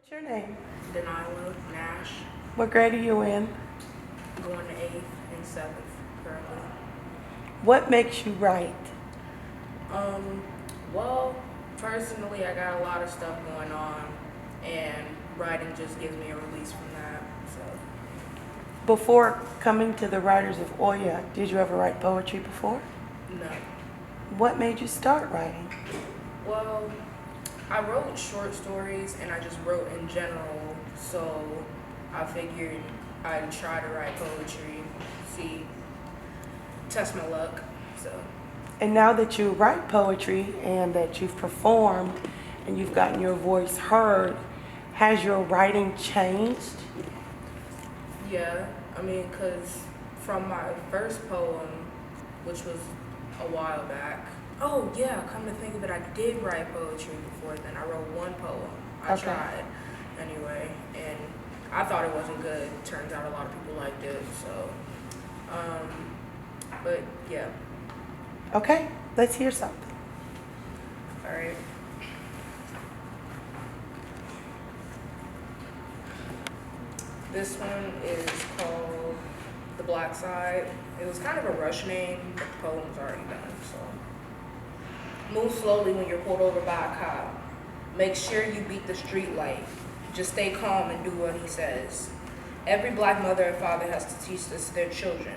What's your name? Denial, Nash, What grade are you in? going to 8th and 7th currently. What makes you write? Um, well, personally, I got a lot of stuff going on, and writing just gives me a release from that. So, Before coming to the Writers of Oya, did you ever write poetry before? no. What made you start writing? Well, I wrote short stories, and I just wrote in general, so I figured I'd try to write poetry, see, test my luck. So, And now that you write poetry and that you've performed and you've gotten your voice heard, has your writing changed? yeah, I mean, because from my first poem, which was a while back. Oh, yeah, come to think of it, I did write poetry before then. I wrote one poem. I Okay. tried anyway, and I thought it wasn't good. Turns out a lot of people liked it, so. But yeah, Okay, let's hear something. all right. This one is called The Black Side. It was kind of a rush name, but the poem's already done, so. Move slowly when you're pulled over by a cop. Make sure you beat the street light. Just stay calm and do what he says. Every black mother and father has to teach this to their children.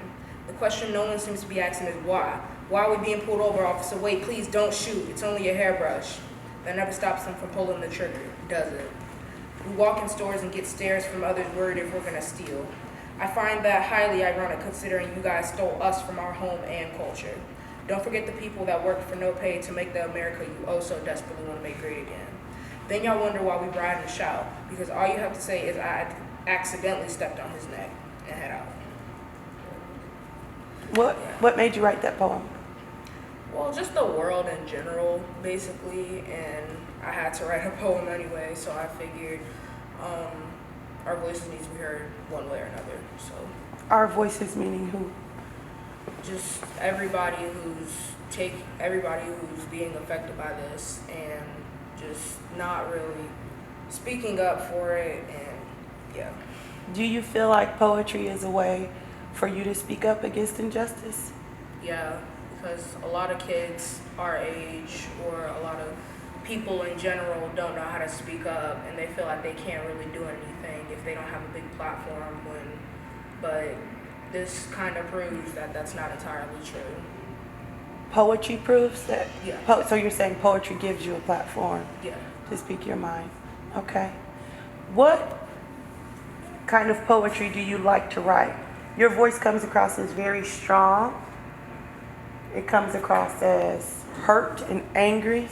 The question no one seems to be asking is why? Why are we being pulled over, officer? Wait, please don't shoot. It's only a hairbrush. That never stops them from pulling the trigger, does it? We walk in stores and get stares from others worried if we're gonna steal. I find that highly ironic considering you guys stole us from our home and culture. Don't forget the people that worked for no pay to make the America you oh so desperately want to make great again. Then y'all wonder why we ride and shout, because all you have to say is I accidentally stepped on his neck and head out. What made you write that poem? Well, just the world in general, basically, and I had to write a poem anyway, so I figured our voices need to be heard one way or another. So Our voices meaning who? just everybody who's being affected by this, and just not really speaking up for it, and yeah. Do you feel like poetry is a way for you to speak up against injustice? Yeah, because a lot of kids our age, or a lot of people in general, don't know how to speak up, and they feel like they can't really do anything if they don't have a big platform. But this kind of proves that that's not entirely true. Poetry proves that? Yeah. So you're saying poetry gives you a platform Yeah. to speak your mind? Okay. What kind of poetry do you like to write? Your voice comes across as very strong. It comes across as hurt and angry.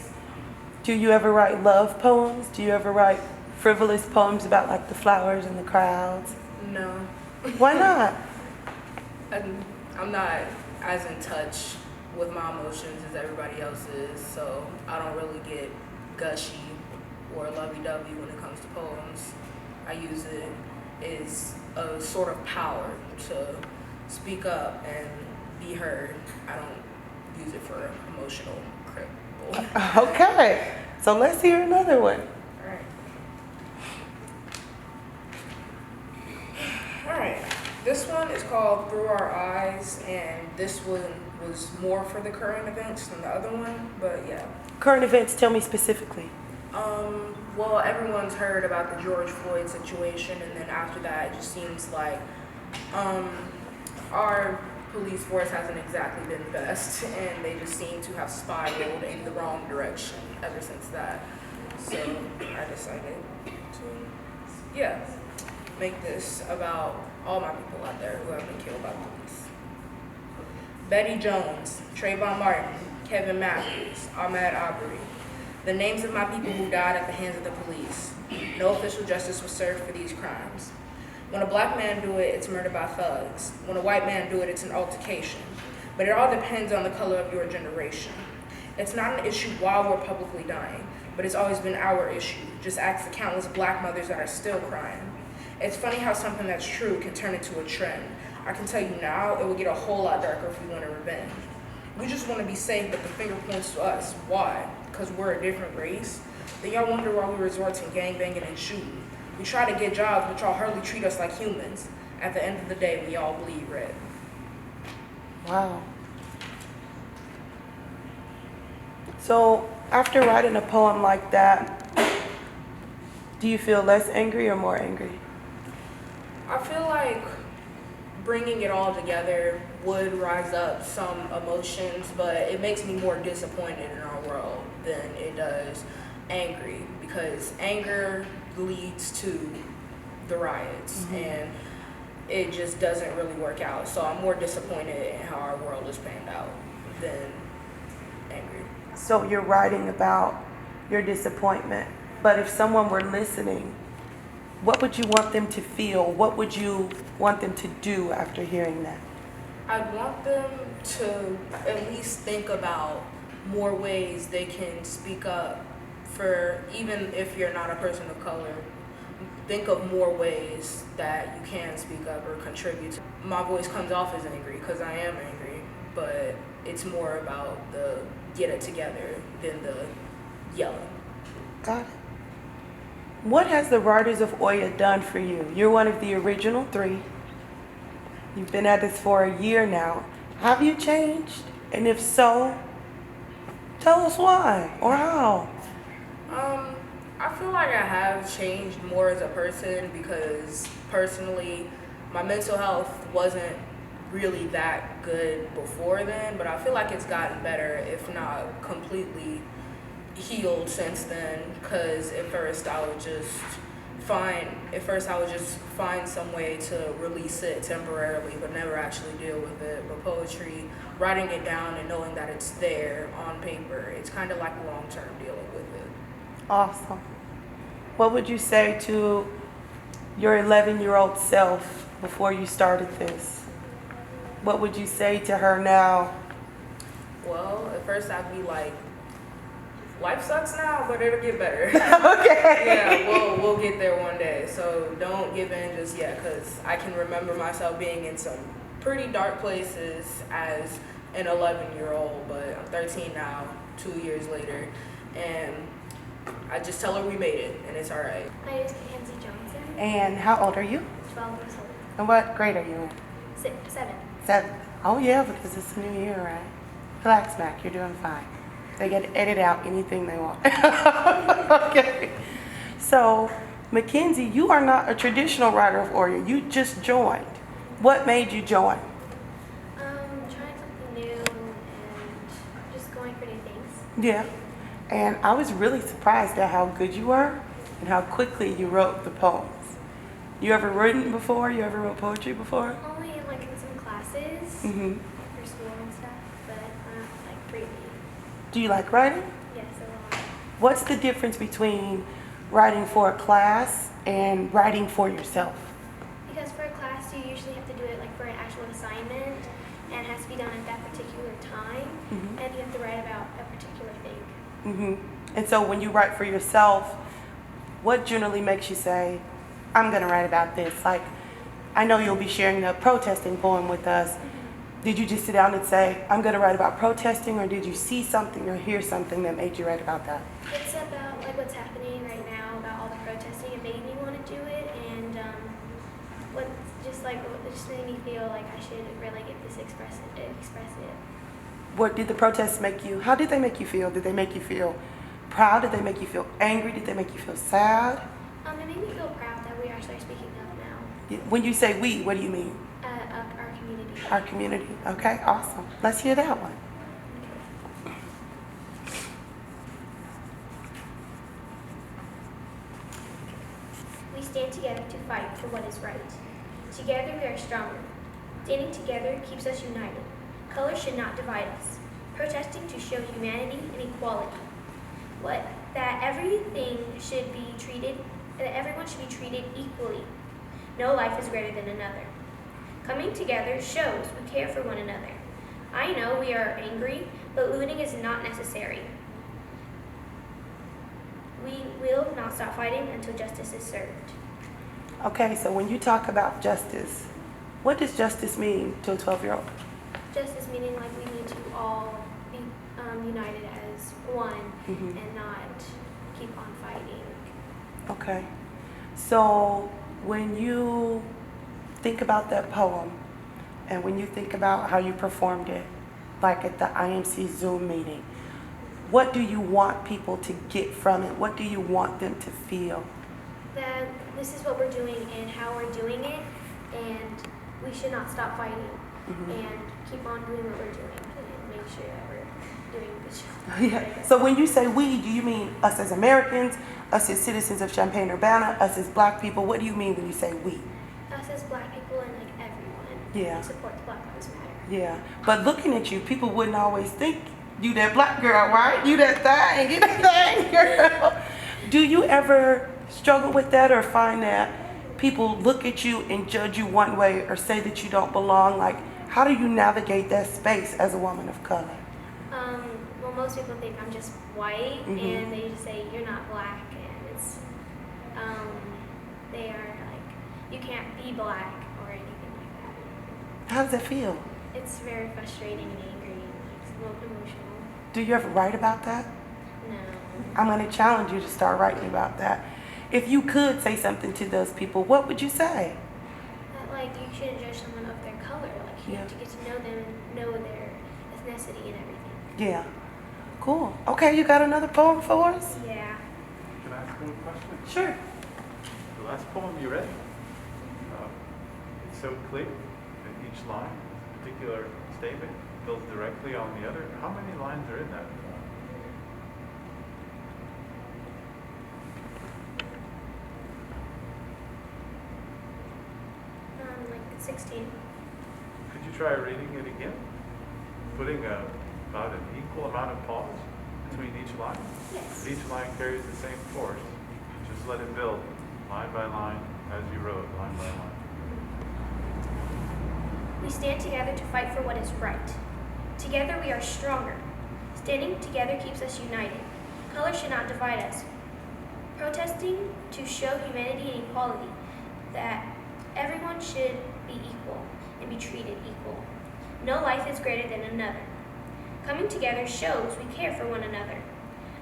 Do you ever write love poems? Do you ever write frivolous poems about like the flowers and the crowds? No. Why not? I'm not as in touch with my emotions as everybody else is, so I don't really get gushy or lovey-dovey when it comes to poems. I use it as a sort of power to speak up and be heard. I don't use it for emotional critical. Okay. So let's hear another one. Alright. This one is called Through Our Eyes, and this one was more for the current events than the other one, but yeah. Current events, tell me specifically. Well, everyone's heard about the George Floyd situation, and then after that, it just seems like our police force hasn't exactly been the best, and they just seem to have spiraled in the wrong direction ever since that. So I decided to, make this about all my people out there who have been killed by police. Betty Jones, Trayvon Martin, Kevin Matthews, Ahmaud Arbery. The names of my people who died at the hands of the police. No official justice was served for these crimes. When a black man do it, it's murder by thugs. When a white man do it, it's an altercation. But it all depends on the color of your generation. It's not an issue while we're publicly dying, but it's always been our issue. Just ask the countless black mothers that are still crying. It's funny how something that's true can turn into a trend. I can tell you now, it will get a whole lot darker if we want to revenge. We just want to be safe, but the finger points to us. Why? Because we're a different race. Then y'all wonder why we resort to gangbanging and shooting. We try to get jobs, but y'all hardly treat us like humans. At the end of the day, we all bleed red. Wow. So after writing a poem like that, do you feel less angry or more angry? I feel like bringing it all together would rise up some emotions, but it makes me more disappointed in our world than it does angry, because anger leads to the riots, and it just doesn't really work out. So I'm more disappointed in how our world is panned out than angry. So you're writing about your disappointment, but if someone were listening, what would you want them to feel? What would you want them to do after hearing that? I'd want them to at least think about more ways they can speak up for, even if you're not a person of color. Think of more ways that you can speak up or contribute. My voice comes off as angry because I am angry, but it's more about the get it together than the yelling. Got it. What has the Writers of Oya done for you? You're one of the original 3. You've been at this for a year now. Have you changed? And if so, tell us why or how. I feel like I have changed more as a person because personally, my mental health wasn't really that good before then, but I feel like it's gotten better, if not completely healed since then, because at first I would just find some way to release it temporarily, but never actually deal with it. But poetry, writing it down and knowing that it's there on paper, it's kind of like long-term dealing with it. Awesome. What would you say to your 11-year-old self before you started this? What would you say to her now? Well, at first I'd be like, life sucks now, but it'll get better. Okay. Yeah, we'll get there one day. So don't give in just yet, because I can remember myself being in some pretty dark places as an 11-year-old, but I'm 13 now, 2 years later, and I just tell her we made it, and it's all right. My name is Mackenzie Johnson. And how old are you? 12 years old. And what grade are you in? 7. 7. Oh yeah, because it's a new year, right? Relax, Mac. You're doing fine. They get to edit out anything they want. Okay. So, Mackenzie, you are not a traditional writer of Oya. You just joined. What made you join? Trying something new and just going for new things. Yeah. And I was really surprised at how good you were and how quickly you wrote the poems. You ever written before? You ever wrote poetry before? Only in some classes for school and stuff, but not freely. Do you like writing? Yes, a lot. What's the difference between writing for a class and writing for yourself? Because for a class, you usually have to do it for an actual assignment, and it has to be done at that particular time, and you have to write about a particular thing. And so when you write for yourself, what generally makes you say, I'm going to write about this? Like, I know you'll be sharing the protesting poem with us. Did you just sit down and say, I'm going to write about protesting, or did you see something or hear something that made you write about that? It's about what's happening right now, about all the protesting. It made me want to do it, and it just made me feel like I should really get this express it. What did the protests make you? How did they make you feel? Did they make you feel proud? Did they make you feel angry? Did they make you feel sad? It made me feel proud that we actually are speaking up now. When you say we, what do you mean? Our community. Our community. Okay, awesome. Let's hear that one. We stand together to fight for what is right. Together we are stronger. Standing together keeps us united. Color should not divide us. Protesting to show humanity and equality. That everyone should be treated equally. No life is greater than another. Coming together shows we care for one another. I know we are angry, but looting is not necessary. We will not stop fighting until justice is served. Okay, so when you talk about justice, what does justice mean to a 12-year-old? Justice meaning we need to all be united as one and not keep on fighting. Okay. So when you think about that poem and when you think about how you performed it, like at the IMC Zoom meeting, what do you want people to get from it? What do you want them to feel? That this is what we're doing and how we're doing it, and we should not stop fighting and keep on doing what we're doing and make sure that we're doing a good job. Yeah. So when you say we, do you mean us as Americans, us as citizens of Champaign-Urbana, us as black people? What do you mean when you say we? Us as black people and like everyone. Yeah. We support the Black Lives Matter. Yeah. But looking at you, people wouldn't always think you that black girl, right? You that thing, you that thing girl. Do you ever struggle with that or find that people look at you and judge you one way or say that you don't belong? Like, how do you navigate that space as a woman of color? Well, most people think I'm just white, and they just say you're not black, and it's, they are like, you can't be black or anything like that. How does that feel? It's very frustrating and angry and like emotional. Do you ever write about that? No. I'm going to challenge you to start writing about that. If you could say something to those people, what would you say? That like you shouldn't judge someone of their color. Like you have to get to know them and know their ethnicity and everything. Yeah. Cool. Okay, you got another poem for us? Yeah. Can I ask one question? Sure. The last poem you read, it's so clear that each line, a particular statement, builds directly on the other. How many lines are in that poem? Like 16. Could you try reading it again? Putting about an equal amount of pause between each line? Yes. Each line carries the same force. Just let it build, line by line, as you wrote, line by line. We stand together to fight for what is right. Together we are stronger. Standing together keeps us united. Color should not divide us. Protesting to show humanity and equality, that everyone should be equal and be treated equal. No life is greater than another. Coming together shows we care for one another.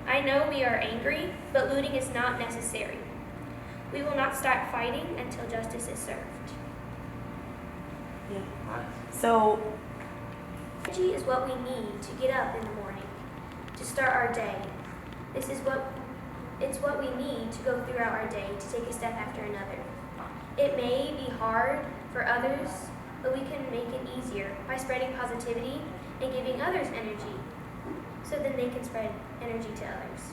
I know we are angry, but looting is not necessary. We will not stop fighting until justice is served. Yeah. Nice. So, Energy is what we need to get up in the morning, to start our day. It's what we need to go throughout our day, to take a step after another. It may be hard for others, but we can make it easier by spreading positivity and giving others energy, so then they can spread energy to others.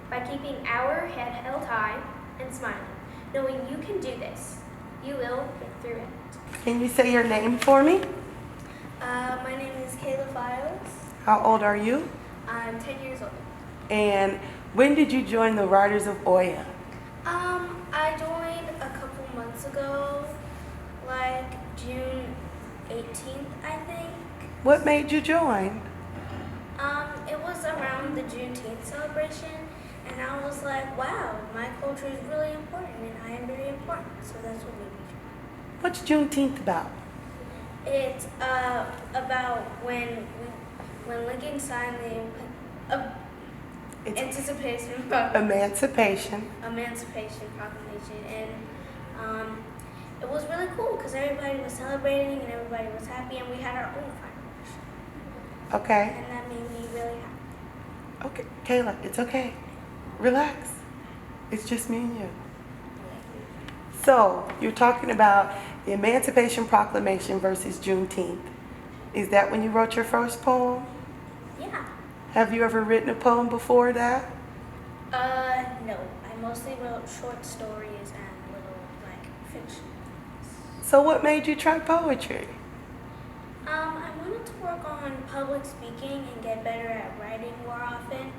By keeping our head held high and smiling, knowing you can do this, you will get through it. can you say your name for me? My name is Kayla Files. How old are you? I'm 10 years old. And when did you join the Riders of Oya? I joined a couple months ago, like June 18th, I think. What made you join? It was around the Juneteenth celebration, and I was like, wow, my culture is really important, and I am very important, so that's what made me join. What's Juneteenth about? It's about when Lincoln signed the Emancipation Proclamation, and it was really cool because everybody was celebrating and everybody was happy, and we had our own fireworks, Okay. and that made me really happy. Okay, Kayla, it's okay. Relax. It's just me and you. So, you're talking about the Emancipation Proclamation versus Juneteenth. Is that when you wrote your first poem? Yeah. Have you ever written a poem before that? No. I mostly wrote short stories and little, like, fiction. So what made you try poetry? I wanted to work on public speaking and get better at writing more often,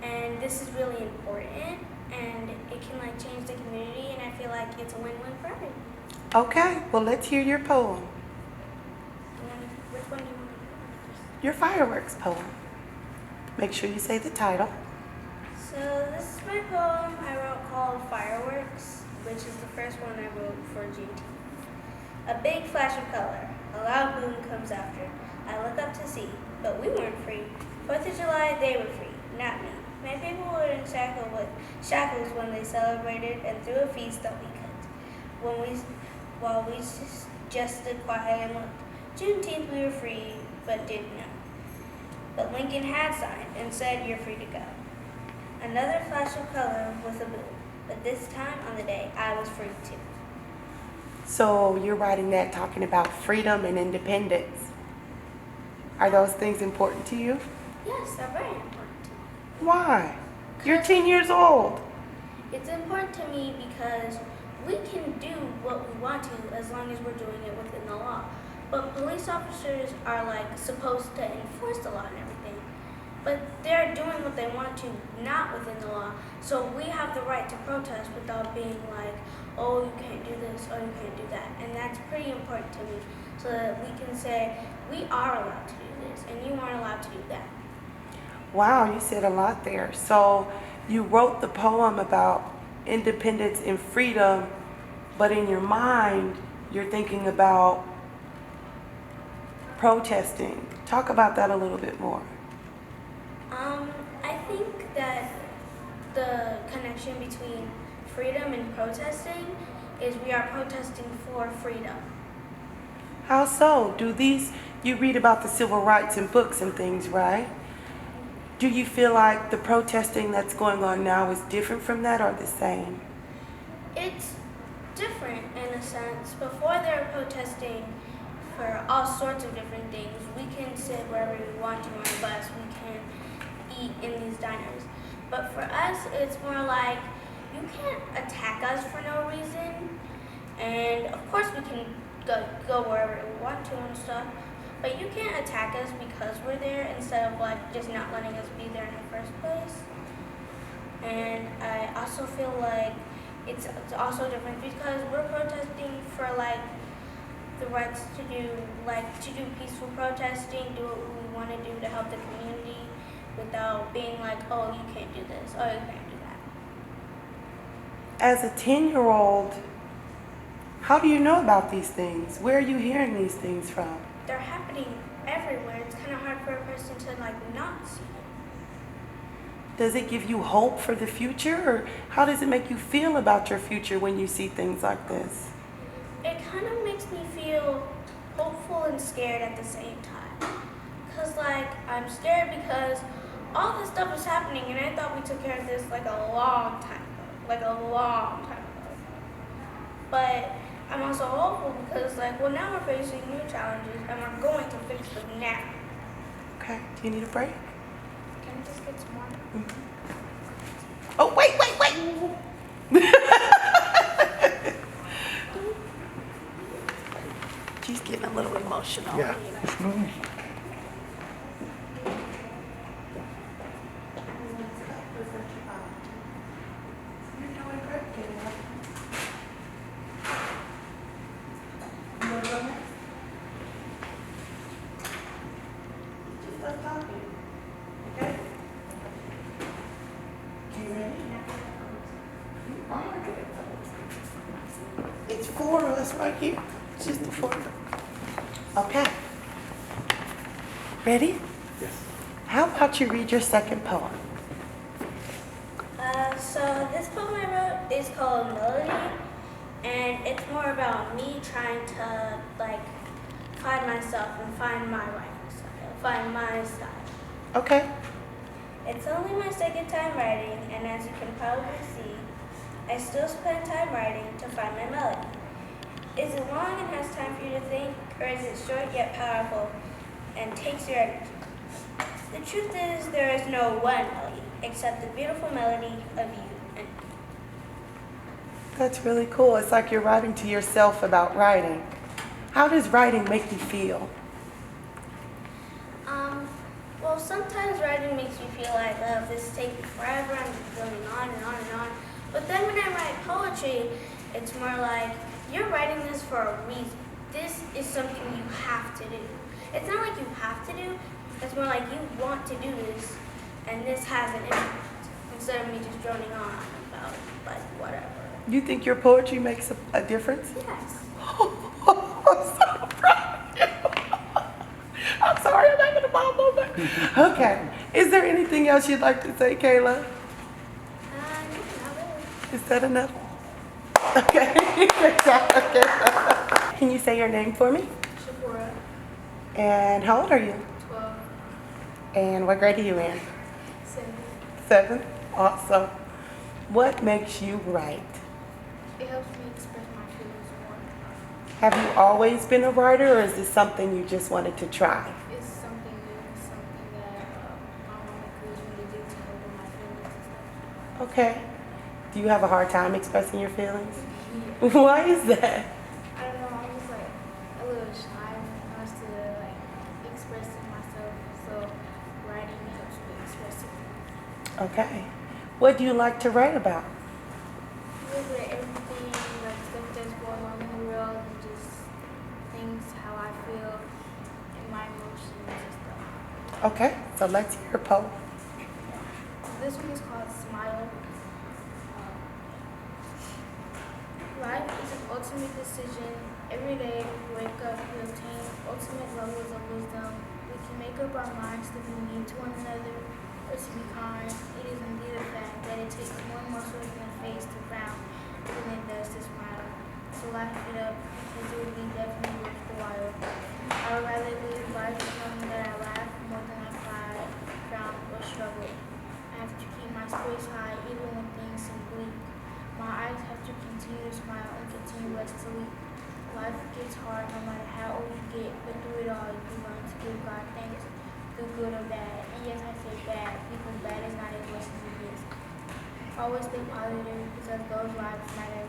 and this is really important, and it can, like, change the community, and I feel like it's a win-win for everyone. Okay, well let's hear your poem. Which one do you want to do? Your fireworks poem. Make sure you say the title. So this is my poem I wrote called Fireworks, which is the first one I wrote for Juneteenth. A big flash of color, a loud boom comes after. I look up to see, but we weren't free. 4th of July, they were free, not me. My My people were in shackles when they celebrated and threw a feast that we cooked. While we just stood quiet and looked. Juneteenth we were free, but didn't know. But Lincoln had signed and said you're free to go. Another flash of color with a boom, but this time on the day I was free too. So you're writing that talking about freedom and independence. Are those things important to you? Yes, they're very important to me. Why? You're 10 years old. It's important to me because we can do what we want to as long as we're doing it within the law. But police officers are supposed to enforce the law and everything. But they're doing what they want to, not within the law. So we have the right to protest without being like, oh, you can't do this, or you can't do that. And that's pretty important to me, so that we can say, we are allowed to do this, and you aren't allowed to do that. Wow, you said a lot there. So you wrote the poem about independence and freedom, but in your mind, you're thinking about protesting. Talk about that a little bit more. I think that the connection between freedom and protesting is we are protesting for freedom. How so? You read about the civil rights in books and things, right? Do you feel like the protesting that's going on now is different from that or the same? It's different in a sense. Before they were protesting for all sorts of different things. We can sit wherever we want to on the bus. We can eat in these diners. But for us, it's more like you can't attack us for no reason. And of course we can go wherever we want to and stuff. But you can't attack us because we're there instead of just not letting us be there in the first place. And I also feel like it's also different because we're protesting for the rights to do peaceful protesting, do what we want to do to help the community without being like, oh, you can't do this, oh, you can't do that. As a 10-year-old, how do you know about these things? Where are you hearing these things from? They're happening everywhere. It's kind of hard for a person to not see it. Does it give you hope for the future, or how does it make you feel about your future when you see things like this? It kind of makes me feel hopeful and scared at the same time. Because I'm scared because all this stuff is happening and I thought we took care of this a long time ago. But I'm also hopeful because now we're facing new challenges and we're going to fix them now. Okay, do you need a break? Can we just get some more? Mm-hmm. Oh, wait. She's getting a little emotional. Yeah. It's 4 of us right here. It's just the 4 of them. Okay. Ready? Yes. How about you read your second poem? So this poem I wrote is called Melody, and it's more about me trying to find myself and find my writing style, find my style. Okay. It's only my second time writing, and as you can probably see, I still spend time writing to find my melody. Is it long and has time for you to think, or is it short yet powerful and takes your energy? The truth is, there is no one melody, except the beautiful melody of you and me. That's really cool. It's like you're writing to yourself about writing. How does writing make you feel? Well, sometimes writing makes me feel like, oh, this is taking forever, I'm going on and on and on. But then when I write poetry, it's more like, you're writing this for a reason. This is something you have to do. It's not like you have to do, it's more like you want to do this, and this has an impact, instead of me just droning on about, whatever. You think your poetry makes a difference? Yes. I'm so proud of you. I'm sorry, I'm having a mom moment. Okay. Is there anything else you'd like to say, Kayla? Not really. Is that enough? Okay. Good job, Kayla. Can you say your name for me? Shapura, And how old are you? 12, And what grade are you in? 7. 7. Awesome. What makes you write? It helps me express my feelings more. Have you always been a writer, or is this something you just wanted to try? It's something new, something that my mom encouraged me to do to help with my feelings and stuff. Okay. Do you have a hard time expressing your feelings? Yeah. Why is that? I don't know, I'm just like a little shy when it comes to like expressing myself, so writing helps me express it. Okay. What do you like to write about? Really everything, like stuff that's going on in the world and just things, how I feel and my emotions and stuff. Okay, so let's hear a poem. This one is called Smile. Life is an ultimate decision. Every day we wake up, we obtain ultimate levels of wisdom. We can make up our minds to be mean to one another or to be kind. It is indeed a fact that it takes more muscle in the face to frown than it does to smile. So laugh it up because it will be definitely worth the while. I would rather live life knowing that I laugh more than I cry, frown, or struggle. I have to keep my spirits high even when things seem bleak. My eyes have to continue to smile and continue less to weep. Life gets hard no matter how old you get, but through it all you learn to give God thanks through good or bad. And yes, I say bad because bad is not as much as it is. Always stay positive because those lives matter.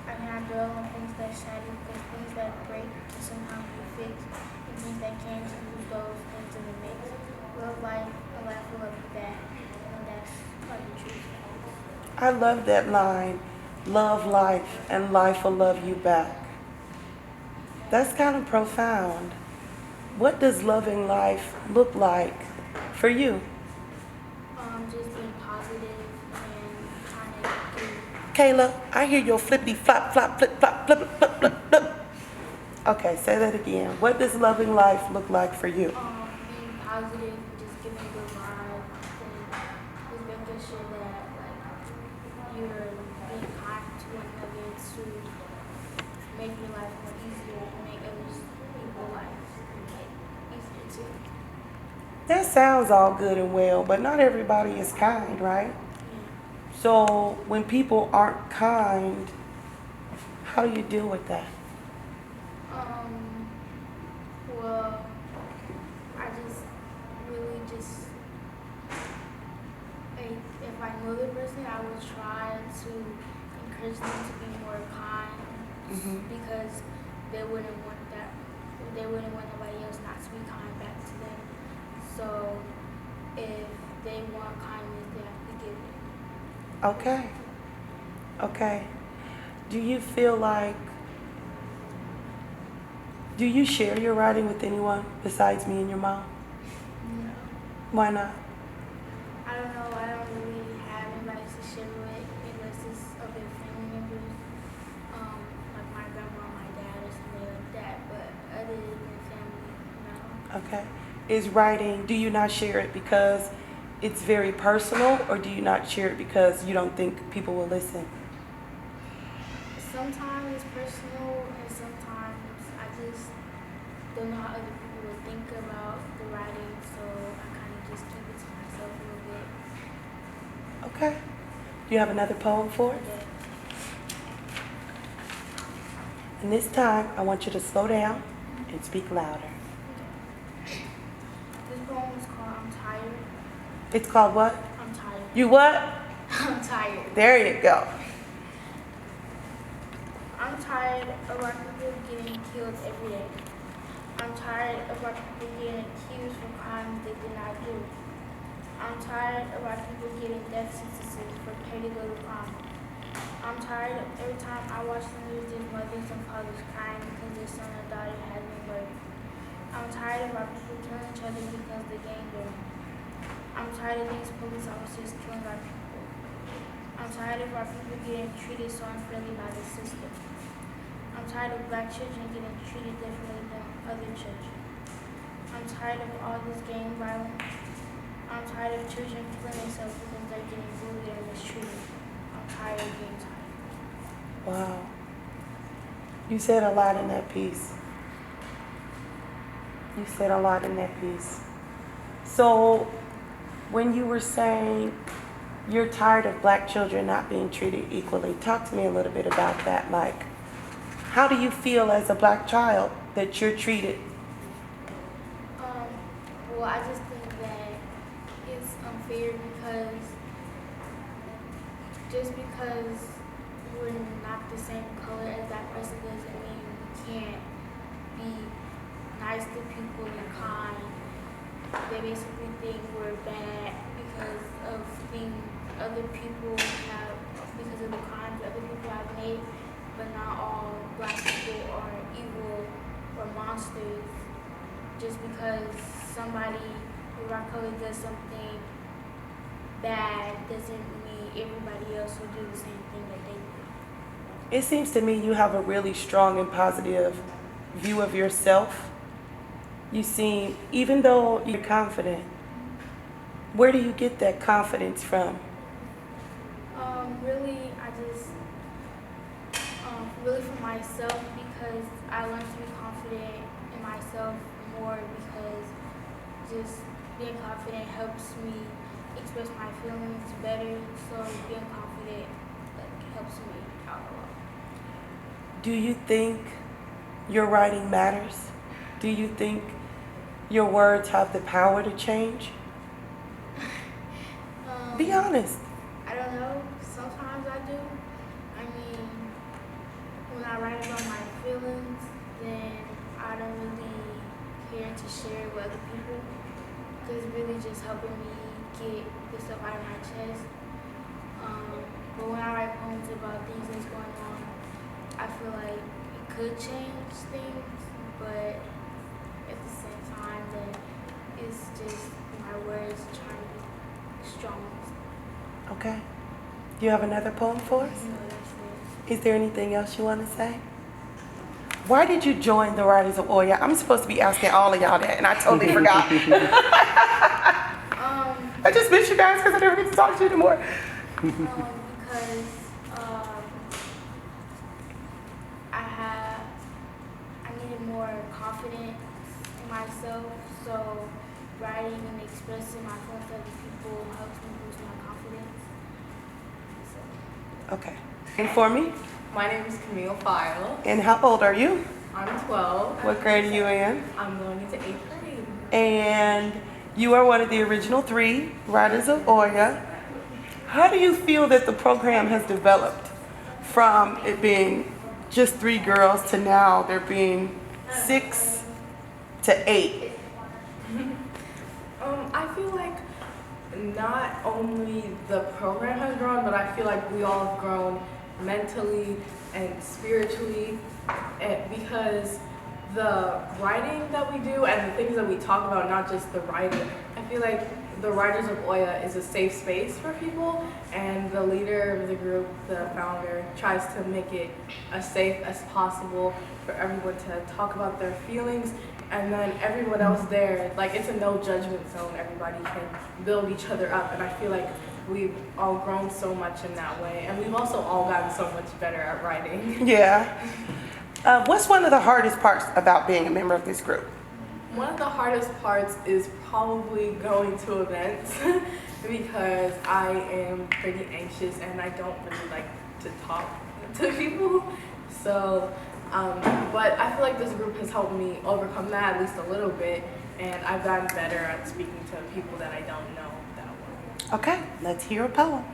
I cannot dwell on things that shatter because things that break can sometimes be fixed, and things that can't lose those things in the mix. Love life and life will love you back, and that's like the truth. I love that line. Love life and life will love you back. That's kind of profound. What does loving life look like for you? Just being positive and trying to do Kayla, I hear your flippity flop flop flip flop flip flip flip flip. Okay, say that again. What does loving life look like for you? being positive, just giving good vibes, and just making sure that like you're being kind to one another to make your life more easier and make others people's lives like easier too. That sounds all good and well, but not everybody is kind, right? Yeah. So when people aren't kind, how do you deal with that? Well, I just really just like if I know the person, I will try to encourage them to be more kind because they wouldn't want that. They wouldn't want nobody else not to be kind back to them. So if they want kindness, they have to give it. Okay. Okay. Do you feel like, do you share your writing with anyone besides me and your mom? No. Why not? I don't know. I don't really have anybody to share with unless it's other family members, like my grandma, my dad, or something like that. But other than family, no. Okay. Is writing, do you not share it because it's very personal, or do you not share it because you don't think people will listen? Sometimes it's personal, and sometimes I just don't know how other people would think about the writing, so I kind of just keep it to myself a little bit. Okay. Do you have another poem for us? But And this time, I want you to slow down and speak louder. this poem is called "I'm Tired." It's called what? I'm tired. You what? I'm tired. There you go. I'm tired of our people getting killed every day. I'm tired of our people getting accused for crimes they did not do. I'm tired of our people getting death sentences for petty little crimes. I'm tired of every time I watch the news, there's mothers and fathers crying because their son or daughter has been murdered. I'm tired of our people killing each other because the gang war. I'm tired of these police officers killing our people. I'm tired of our people getting treated so unfairly by the system. I'm tired of black children getting treated differently than other children. I'm I'm tired of all this gang violence. I'm tired of children killing themselves because they're getting bullied and mistreated. I'm tired of being tired. Wow. You said a lot in that piece. You said a lot in that piece. So, when you were saying you're tired of black children not being treated equally, talk to me a little bit about that. Like, how do you feel as a black child that you're treated? Well, I just think that it's unfair because just because we're not the same color as that person doesn't mean we can't be nice to people and kind. They basically think we're bad because of other people have, because of the crimes other people have made, but not all black people are evil or monsters. Just because somebody with our color does something bad doesn't mean everybody else will do the same thing that they do. It seems to me you have a really strong and positive view of yourself. You seem, even though you're confident, where do you get that confidence from? Really for myself, because I learned to be confident in myself more, because just being confident helps me express my feelings better, so being confident helps me out a lot. Do you think your writing matters? Do you think your words have the power to change? Be honest. I don't know. Sometimes I do. I mean, when I write about my feelings, then I don't really care to share it with other people, because it's really just helping me get this stuff out of my chest. But when I write poems about things that's going on, I feel like it could change things, but at the same time, then it's just my words trying to be strong. Okay. Do you have another poem for us? No, that's it. Is there anything else you want to say? Why did you join the Writers of Oya? I'm supposed to be asking all of y'all that, and I totally forgot. I just miss you guys because I never get to talk to you anymore. Because I needed more confidence in myself, so writing and expressing my feelings to other people helps me boost my confidence. So. Okay. And for me? My name is Camille File. And how old are you? I'm 12. What grade are you in? I'm going into 8th grade. And you are one of the original 3 Writers of Oya. How do you feel that the program has developed from it being just 3 girls to now there being 6 to 8? I feel like not only the program has grown, but I feel like we all have grown mentally and spiritually, because the writing that we do and the things that we talk about, not just the writing, I feel like the Writers of Oya is a safe space for people, and the leader of the group, the founder, tries to make it as safe as possible for everyone to talk about their feelings, and then everyone else there, like, it's a no judgment zone. Everybody can build each other up, and I feel like we've all grown so much in that way, and we've also all gotten so much better at writing. Yeah. What's one of the hardest parts about being a member of this group? One of the hardest parts is probably going to events because I am pretty anxious and I don't really like to talk to people. So, but I feel like this group has helped me overcome that at least a little bit, and I've gotten better at speaking to people that I don't know that well. Okay, let's hear a poem.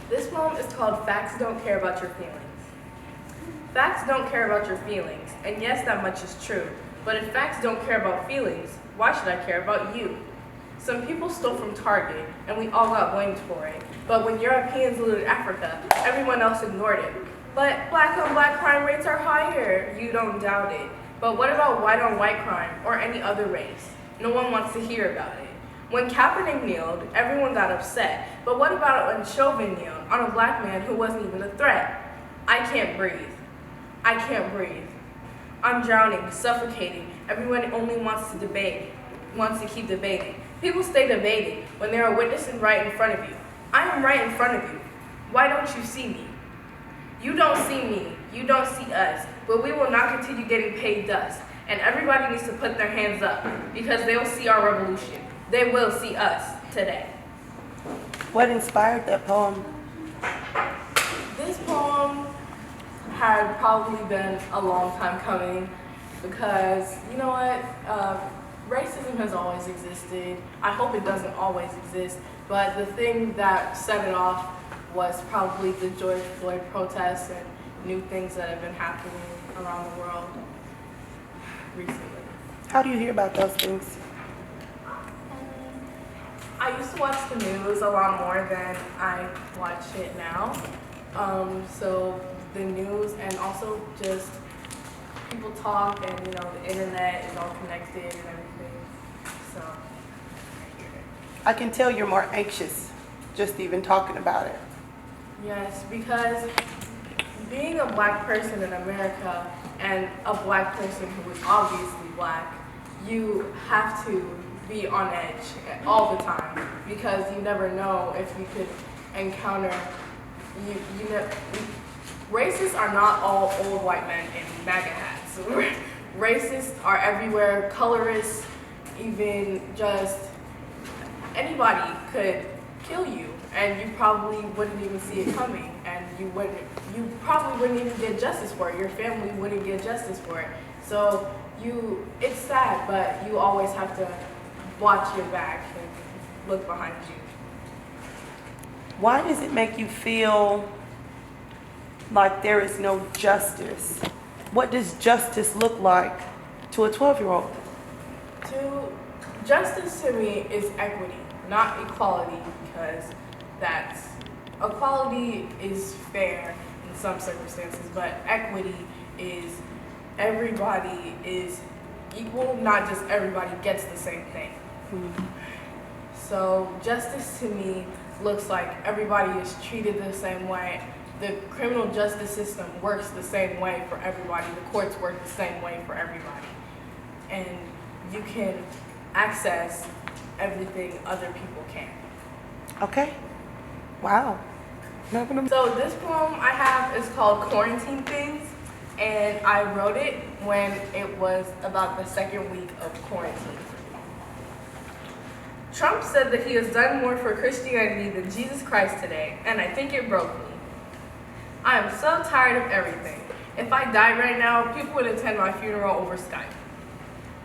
This poem is called Facts Don't Care About Your Feelings. Facts don't care about your feelings, and yes, that much is true. But if facts don't care about feelings, why should I care about you? Some people stole from Target, and we all got blamed for it. But when Europeans looted Africa, everyone else ignored it. But black-on-black crime rates are higher, you don't doubt it. But what about white-on-white crime, or any other race? No one wants to hear about it. When Kaepernick kneeled, everyone got upset. But what about when Chauvin kneeled on a black man who wasn't even a threat? I can't breathe. I can't breathe. I'm drowning, suffocating. Everyone only wants to debate, wants to keep debating. People stay debating when they are witnessing right in front of you. I am right in front of you. Why don't you see me? You don't see me, you don't see us, but we will not continue getting paid dust. And everybody needs to put their hands up because they will see our revolution. They will see us today. What inspired that poem? This poem had probably been a long time coming because, you know what, racism has always existed. I hope it doesn't always exist, but the thing that set it off was probably the George Floyd protests and new things that have been happening around the world recently. How do you hear about those things? I used to watch the news a lot more than I watch it now. So the news and also just people talk and, you know, the internet is all connected and everything. So I hear it. I can tell you're more anxious just even talking about it. Yes, because being a black person in America and a black person who is obviously black, you have to be on edge all the time because you never know if you could encounter, you know, racists are not all old white men in MAGA hats. Racists are everywhere, colorists, even just anybody could kill you and you probably wouldn't even see it coming and you probably wouldn't even get justice for it. Your family wouldn't get justice for it. So it's sad, but you always have to watch your back and look behind you. Why does it make you feel like there is no justice? What does justice look like to a 12-year-old? Justice to me is equity, not equality, because equality is fair in some circumstances, but equity is everybody is equal, not just everybody gets the same thing. So justice to me looks like everybody is treated the same way. The criminal justice system works the same way for everybody. The courts work the same way for everybody. And you can access everything other people can. Okay. Wow. So this poem I have is called Quarantine Things, and I wrote it when it was about the second week of quarantine. Trump said that he has done more for Christianity than Jesus Christ today, and I think it broke me. I am so tired of everything. If I died right now, people would attend my funeral over Skype.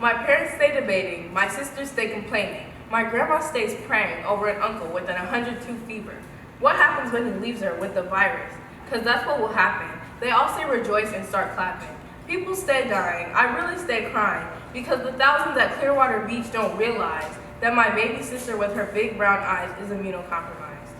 My parents stay debating, my sisters stay complaining, my grandma stays praying over an uncle with an 102 fever. What happens when he leaves her with the virus? Because that's what will happen. They all say rejoice and start clapping. People stay dying, I really stay crying, because the thousands at Clearwater Beach don't realize that my baby sister with her big brown eyes is immunocompromised.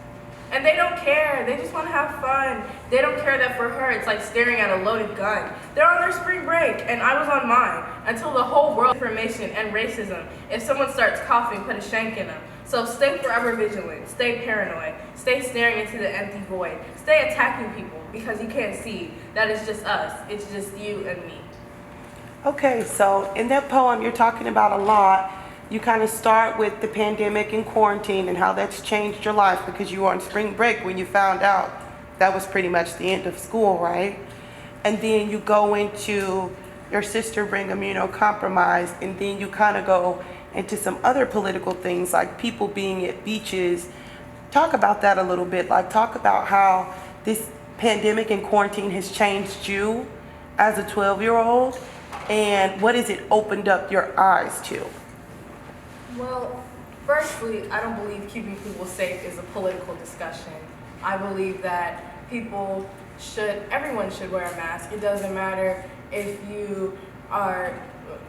And they don't care, they just want to have fun. They don't care that for her it's like staring at a loaded gun. They're on their spring break and I was on mine until the whole world information and racism. If someone starts coughing, put a shank in them. So stay forever vigilant, stay paranoid, stay staring into the empty void, stay attacking people because you can't see that it's just us, it's just you and me. Okay, so in that poem you're talking about a lot. You kind of start with the pandemic and quarantine and how that's changed your life because you were on spring break when you found out that was pretty much the end of school, right? And then you go into your sister being immunocompromised, and then you kind of go into some other political things like people being at beaches. Talk about that a little bit, like talk about how this pandemic and quarantine has changed you as a 12-year-old and what has it opened up your eyes to? Well, firstly, I don't believe keeping people safe is a political discussion. I believe that everyone should wear a mask. It doesn't matter if you are,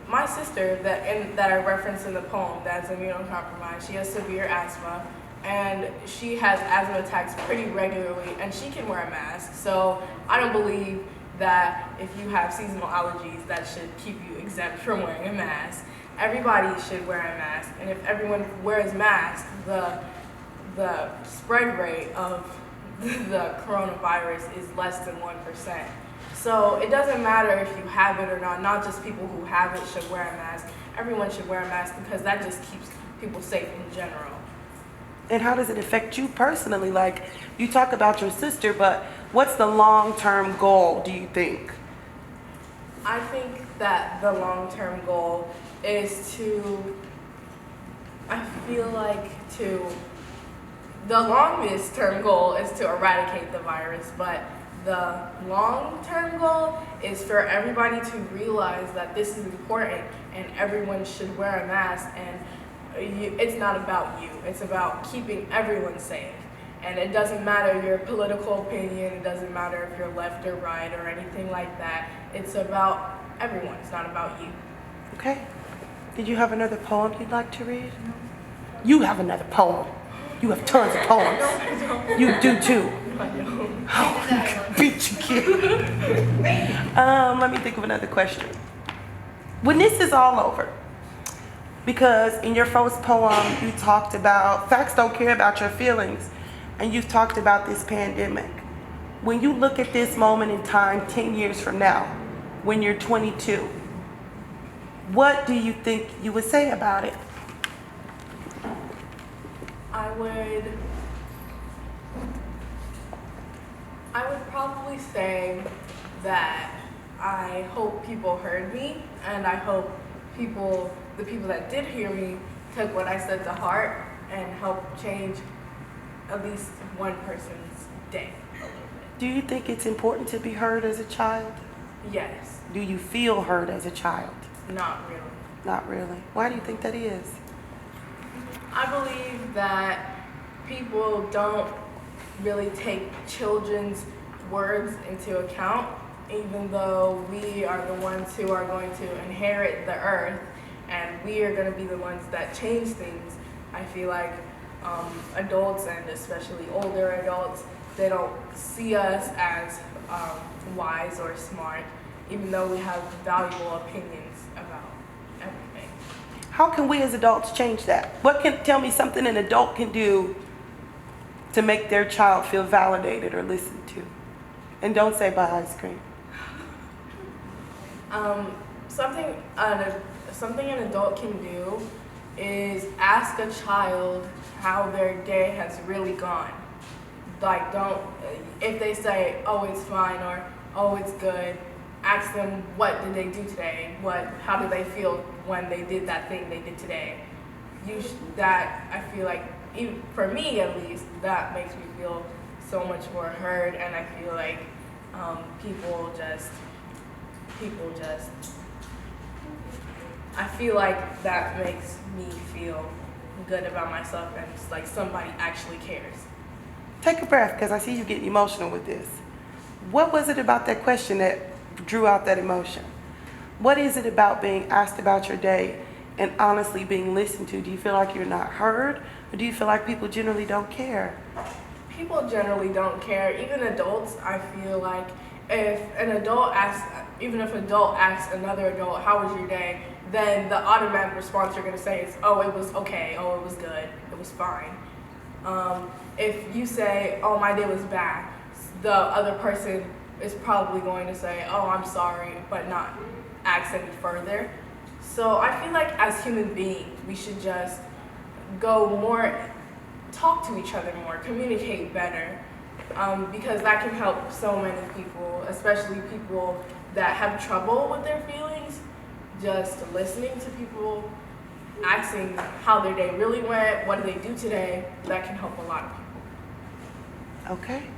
my sister that I referenced in the poem that's immunocompromised, she has severe asthma and she has asthma attacks pretty regularly and she can wear a mask. So I don't believe that if you have seasonal allergies that should keep you exempt from wearing a mask. Everybody should wear a mask, and if everyone wears masks, the spread rate of the coronavirus is less than 1%. So it doesn't matter if you have it or not just people who have it should wear a mask. Everyone should wear a mask because that just keeps people safe in general. And how does it affect you personally? Like, you talk about your sister, but what's the long-term goal, do you think? I think that the long-term goal is the longest term goal is to eradicate the virus, but the long-term goal is for everybody to realize that this is important and everyone should wear a mask, and it's not about you, it's about keeping everyone safe. And it doesn't matter your political opinion, it doesn't matter if you're left or right or anything like that. It's about everyone, it's not about you. Okay. Did you have another poem you'd like to read? You have another poem. You have tons of poems. You do too. Oh, beat you, kid. Let me think of another question. When this is all over, because in your first poem you talked about facts don't care about your feelings, and you've talked about this pandemic. When you look at this moment in time 10 years from now, when you're 22, what do you think you would say about it? I would probably say that I hope people heard me, and I hope the people that did hear me took what I said to heart and helped change at least one person's day a little bit. Do you think it's important to be heard as a child? Yes. Do you feel heard as a child? Not really. Not really. Why do you think that is? I believe that people don't really take children's words into account, even though we are the ones who are going to inherit the earth and we are going to be the ones that change things. I feel like adults, and especially older adults, they don't see us as wise or smart, even though we have valuable opinions about everything. How can we as adults change that? Tell me something an adult can do to make their child feel validated or listened to? And don't say buy ice cream. Something an adult can do is ask a child how their day has really gone. Like, if they say, oh, it's fine, or oh, it's good, ask them what did they do today? How did they feel when they did that thing they did today? I feel like, even for me at least, that makes me feel so much more heard, and I feel like I feel like that makes me feel good about myself, and it's like somebody actually cares. Take a breath, because I see you getting emotional with this. What was it about that question that drew out that emotion? What is it about being asked about your day and honestly being listened to? Do you feel like you're not heard, or do you feel like people generally don't care? People generally don't care. Even adults, I feel like if an adult asks another adult, how was your day? Then the automatic response you're going to say is, oh, it was okay, oh, it was good, it was fine. If you say, oh, my day was bad, the other person is probably going to say, oh, I'm sorry, but not ask any further. So I feel like as human beings, we should just talk to each other more, communicate better, because that can help so many people, especially people that have trouble with their feelings. Just listening to people, asking how their day really went, what did they do today, that can help a lot of people. Okay,